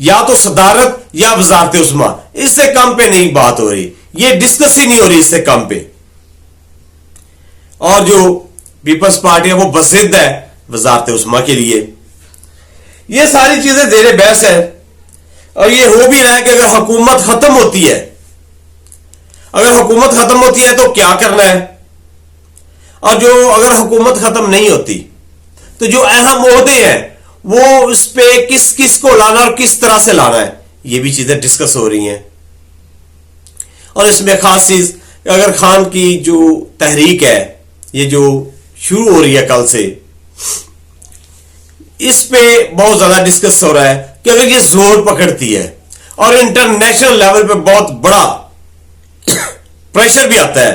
یا تو صدارت یا وزارت عظمیٰ، اس سے کم پہ نہیں بات ہو رہی، یہ ڈسکس ہی نہیں ہو رہی اس سے کم پہ. اور جو پیپلز پارٹی ہے وہ بضد ہے وزارت عظمیٰ کے لیے. یہ ساری چیزیں زیر بحث ہے. اور یہ ہو بھی رہا ہے کہ اگر حکومت ختم ہوتی ہے، تو کیا کرنا ہے، اور جو اگر حکومت ختم نہیں ہوتی تو جو اہم عہدے ہیں وہ اس پہ کس کو لانا اور کس طرح سے لانا ہے، یہ بھی چیزیں ڈسکس ہو رہی ہیں. اور اس میں خاص چیز، اگر خان کی جو تحریک ہے یہ جو شروع ہو رہی ہے کل سے، اس پہ بہت زیادہ ڈسکس ہو رہا ہے کہ اگر یہ زور پکڑتی ہے اور انٹرنیشنل لیول پہ بہت بڑا پریشر بھی آتا ہے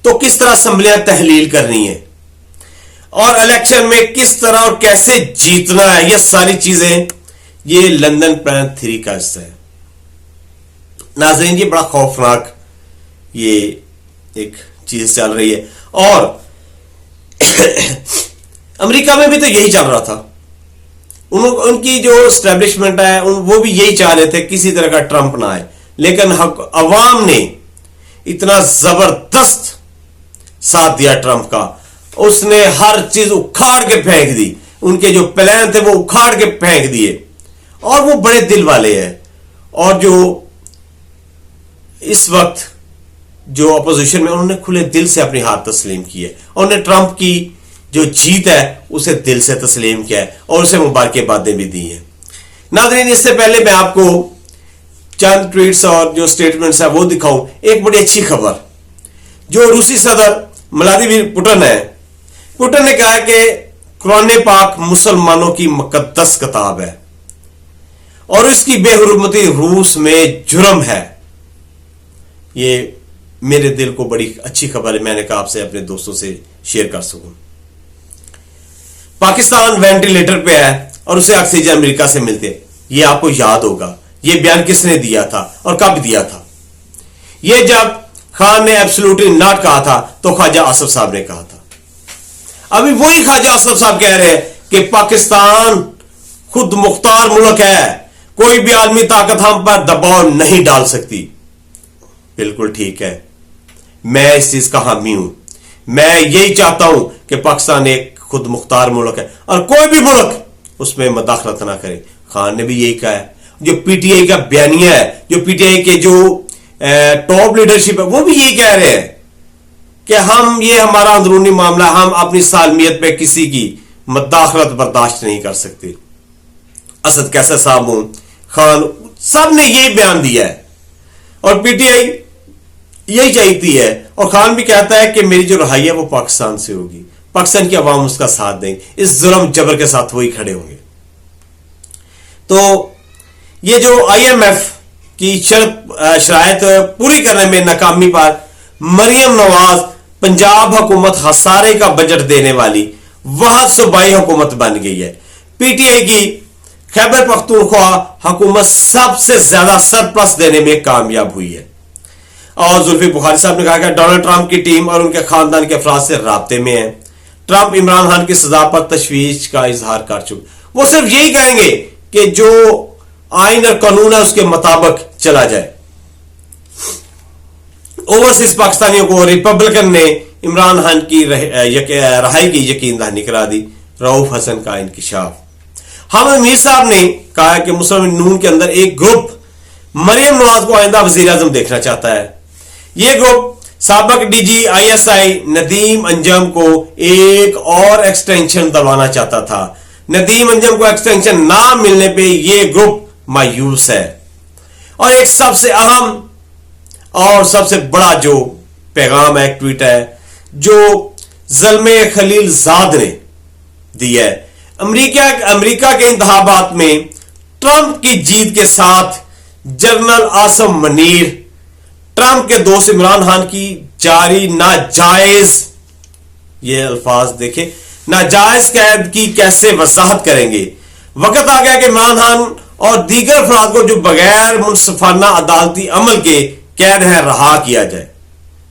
تو کس طرح اسمبلیاں تحلیل کرنی ہے اور الیکشن میں کس طرح اور کیسے جیتنا ہے، یہ ساری چیزیں یہ لندن پلان 3 کا حصہ ہے. ناظرین یہ بڑا خوفناک یہ ایک چیز چل رہی ہے. اور امریکہ میں بھی تو یہی چل رہا تھا، ان کی جو اسٹیبلشمنٹ ہے وہ بھی یہی چاہ رہے تھے کسی طرح کا ٹرمپ نہ آئے، لیکن عوام نے اتنا زبردست ساتھ دیا ٹرمپ کا، اس نے ہر چیز اکھاڑ کے پھینک دی، ان کے جو پلان تھے وہ اکھاڑ کے پھینک دیے. اور وہ بڑے دل والے ہیں، اور جو اس وقت جو اپوزیشن میں انہوں نے کھلے دل سے اپنی ہار تسلیم کی ہے، اور انہوں نے ٹرمپ کی جو جیت ہے اسے دل سے تسلیم کیا ہے اور اسے مبارکبادیں بھی دی ہیں. ناظرین اس سے پہلے میں آپ کو چند ٹویٹس اور جو سٹیٹمنٹس ہیں وہ دکھاؤں. ایک بڑی اچھی خبر، جو روسی صدر ولادیمیر پوٹن ہے، پوٹن نے کہا کہ قرآن پاک مسلمانوں کی مقدس کتاب ہے اور اس کی بے حرمتی روس میں جرم ہے. یہ میرے دل کو بڑی اچھی خبر ہے، میں نے کہا آپ سے اپنے دوستوں سے شیئر کر سکوں. پاکستان وینٹیلیٹر پہ ہے اور اسے آکسیجن امریکہ سے ملتے، یہ آپ کو یاد ہوگا یہ بیان کس نے دیا تھا اور کب دیا تھا. یہ جب خان نے ایبسولوٹلی ناٹ کہا تھا تو خواجہ آصف صاحب نے کہا تھا. ابھی وہی خواجہ آصف صاحب کہہ رہے ہیں کہ پاکستان خود مختار ملک ہے، کوئی بھی عالمی طاقت ہم پر دباؤ نہیں ڈال سکتی. بالکل ٹھیک ہے، میں اس چیز کا حامی ہوں. میں یہی چاہتا ہوں کہ پاکستان ایک خود مختار ملک ہے اور کوئی بھی ملک اس میں مداخلت نہ کرے. خان نے بھی یہی کہا ہے. جو پی ٹی آئی کا بیانیہ ہے، جو پی ٹی آئی کے جو ٹاپ لیڈرشپ ہے، وہ بھی یہی کہہ رہے ہیں کہ یہ ہمارا اندرونی معاملہ، ہم اپنی سالمیت پہ کسی کی مداخلت برداشت نہیں کر سکتے. اسد کیسر صاحب ہوں، خان، سب نے یہی بیان دیا ہے اور پی ٹی آئی یہی چاہتی ہے. اور خان بھی کہتا ہے کہ میری جو رہائی ہے وہ پاکستان سے ہوگی، پاکستان کی عوام اس کا ساتھ دیں گے، اس ظلم جبر کے ساتھ وہی کھڑے ہوں گے. تو یہ جو آئی ایم ایف کی شرائط پوری کرنے میں ناکامی پر مریم نواز پنجاب حکومت خسارے کا بجٹ دینے والی واحد صوبائی حکومت بن گئی ہے. پی ٹی آئی کی خیبر پختونخوا حکومت سب سے زیادہ سرپلس دینے میں کامیاب ہوئی ہے. اور زلفی بخاری صاحب نے کہا کہ ڈونلڈ ٹرمپ کی ٹیم اور ان کے خاندان کے افراد سے رابطے میں ہیں. ٹرمپ عمران خان کی سزا پر تشویش کا اظہار کر چکے. وہ صرف یہی کہیں گے کہ جو آئین اور قانون ہے اس کے مطابق چلا جائے. اوورسیز پاکستانیوں کو ریپبلکن نے عمران خان کی رہائی کی یقین دہانی کرا دی. رؤوف حسن کا انکشاف. حامد میر صاحب نے کہا کہ مسلم نون کے اندر ایک گروپ مریم نواز کو آئندہ وزیر اعظم دیکھنا چاہتا ہے. یہ گروپ سابق D G I S I Nadeem Anjum کو ایک اور ایکسٹینشن دلوانا چاہتا تھا. ندیم انجم کو ایکسٹینشن نہ ملنے پہ یہ گروپ مایوس ہے. اور ایک سب سے اہم اور سب سے بڑا جو پیغام ہے، ایک ٹویٹ ہے جو زلمے خلیل زاد نے دی ہے. امریکہ کے انتخابات میں ٹرمپ کی جیت کے ساتھ جنرل عاصم منیر ٹرمپ کے دوست عمران خان کی جاری ناجائز، یہ الفاظ دیکھیں، ناجائز قید کی کیسے وضاحت کریں گے. وقت آ گیا کہ عمران خان اور دیگر افراد کو جو بغیر منصفانہ عدالتی عمل کے قید ہیں رہا کیا جائے.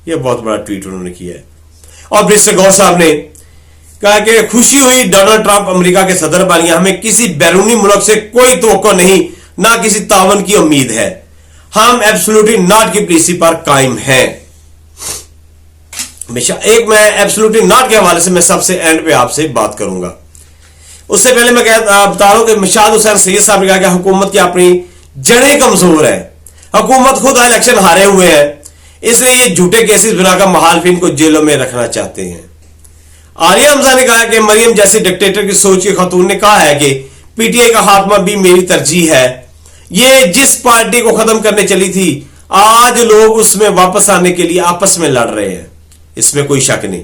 یہ بہت بڑا ٹویٹ انہوں نے کیا ہے. اور برسٹر گور صاحب نے کہا کہ خوشی ہوئی ڈونلڈ ٹرمپ امریکہ کے صدر بن گیا، ہمیں کسی بیرونی ملک سے کوئی توقع نہیں نہ کسی تعاون کی امید ہے. ہم ایبسولوٹلی ناٹ کی پالیسی پر قائم ہیں. ایک میں ایبسولوٹلی ناٹ کے حوالے سے میں سب سے اینڈ پہ آپ سے بات کروں گا. اس سے پہلے میں بتا رہا ہوں کہ مشاد حسین سید صاحب نے کہا کہ حکومت کی اپنی جڑیں کمزور ہیں. حکومت خود الیکشن ہارے ہوئے ہیں, اس لیے یہ جھوٹے کیسز بنا کر مخالفین کو جیلوں میں رکھنا چاہتے ہیں. عالیہ حمزہ نے کہا کہ مریم جیسے ڈکٹیٹر کی سوچ کی خاتون نے کہا ہے کہ پی ٹی آئی کا خاتمہ بھی میری ترجیح ہے. یہ جس پارٹی کو ختم کرنے چلی تھی, آج لوگ اس میں واپس آنے کے لیے آپس میں لڑ رہے ہیں, اس میں کوئی شک نہیں.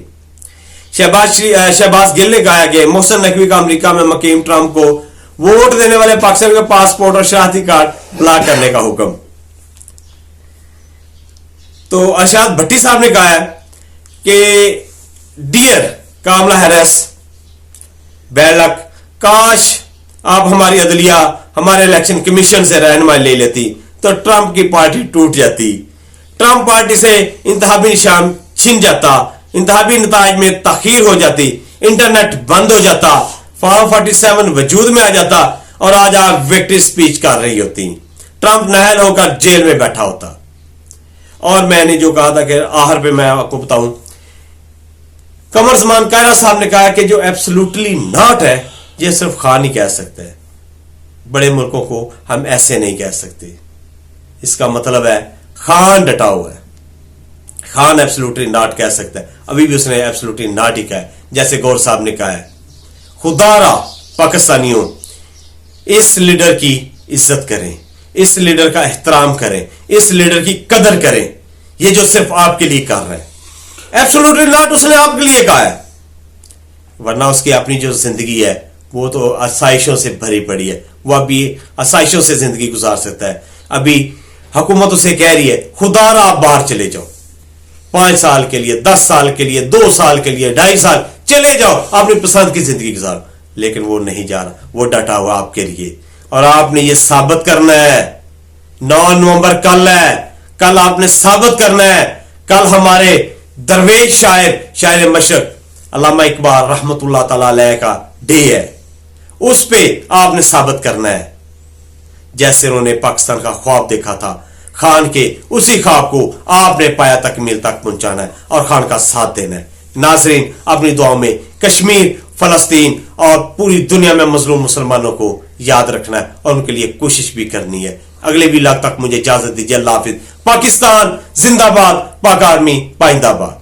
شہباز گل نے کہا کہ محسن نقوی کا امریکہ میں مقیم ٹرمپ کو ووٹ دینے والے پاکستان کے پاسپورٹ اور شناختی کارڈ بلاک کرنے کا حکم. تو ارشاد بھٹی صاحب نے کہا ہے کہ ڈیئر کاملا ہیرس, بیڈ لک, کاش آپ ہماری عدلیہ, ہمارے الیکشن کمیشن سے رہنمائی لے لیتی تو ٹرمپ کی پارٹی ٹوٹ جاتی, ٹرمپ پارٹی سے انتخابی نشان چھن جاتا, انتخابی نتائج میں تاخیر ہو جاتی, انٹرنیٹ بند ہو جاتا, فارم 47 وجود میں آ جاتا اور آج آپ وکٹری سپیچ کر رہی ہوتی, ٹرمپ نااہل ہو کر جیل میں بیٹھا ہوتا. اور میں نے جو کہا تھا کہ آخر پہ میں آپ کو بتاؤں, قمر زمان کائرہ صاحب نے کہا کہ جو ایبسولوٹلی ناٹ ہے یہ صرف خان ہی کہہ سکتا ہے, بڑے ملکوں کو ہم ایسے نہیں کہہ سکتے. اس کا مطلب ہے خان ڈٹا ہوا ہے, خان ایبسولوٹلی ناٹ کہہ سکتا ہے. ابھی بھی اس نے ایبسولوٹلی ناٹ ہی کہا ہے, جیسے گور صاحب نے کہا ہے. خدا را پاکستانیوں, اس لیڈر کی عزت کریں, اس لیڈر کا احترام کریں, اس لیڈر کی قدر کریں, یہ جو صرف آپ کے لیے کر رہے ہیں. ایبسولوٹلی ناٹ اس نے آپ کے لیے کہا ہے, ورنہ اس کی اپنی جو زندگی ہے وہ تو آسائشوں سے بھری پڑی ہے, وہ ابھی آسائشوں سے زندگی گزار سکتا ہے. ابھی حکومت اسے کہہ رہی ہے خدا را آپ باہر چلے جاؤ, 5 سال کے لیے, 10 سال کے لیے, 2 سال کے لیے, 2.5 سال چلے جاؤ, اپنی پسند کی زندگی گزارو. لیکن وہ نہیں جا رہا, وہ ڈٹا ہوا آپ کے لیے. اور آپ نے یہ ثابت کرنا ہے, 9 نومبر کل ہے, کل آپ نے ثابت کرنا ہے. کل ہمارے درویش شاعر مشرق علامہ اقبال رحمت اللہ تعالی علیہ کا ڈے ہے, اس پہ آپ نے ثابت کرنا ہے. جیسے انہوں نے پاکستان کا خواب دیکھا تھا, خان کے اسی خواب کو آپ نے پایا تکمیل تک پہنچانا ہے اور خان کا ساتھ دینا ہے. ناظرین, اپنی دعاؤں میں کشمیر, فلسطین اور پوری دنیا میں مظلوم مسلمانوں کو یاد رکھنا ہے اور ان کے لیے کوشش بھی کرنی ہے. اگلے ویلاگ تک مجھے اجازت دیجیے. اللہ حافظ. پاکستان زندہ باد, پاک آرمی پائندہ باد.